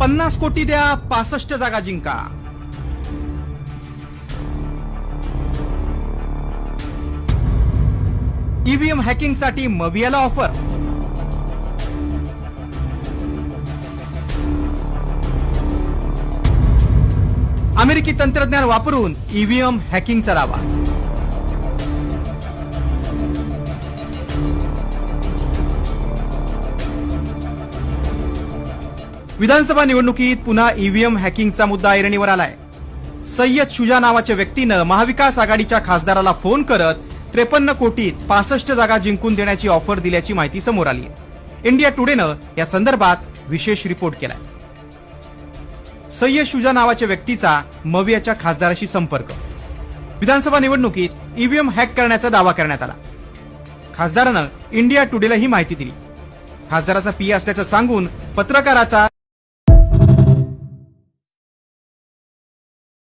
50 कोटी द्या, 65 जागा जिंका. EVM हॅकिंगसाठी मवियाला offer. अमेरिकी तंत्रज्ञान वापरून ईव्हीएम हॅकिंगचा दावा. विधानसभा निवडणुकीत पुन्हा ईव्हीएम हॅकिंगचा मुद्दा ऐरणीवर आलाय. सय्यद शुजा नावाच्या व्यक्तीनं महाविकास आघाडीच्या खासदाराला फोन करत 53 कोटीत 65 जागा जिंकून देण्याची ऑफर दिल्याची माहिती समोर आली आहे. इंडिया टुडेनं या संदर्भात विशेष रिपोर्ट केलाय. सय्यद शुजा नावाच्या व्यक्तीचा मवियाच्या खासदाराशी संपर्क. विधानसभा निवडणुकीत ईव्हीएम हॅक करण्याचा दावा करण्यात आला. खासदारानं इंडिया टुडेला ही माहिती दिली. खासदाराचा पीए असल्याचं सांगून पत्रकाराचा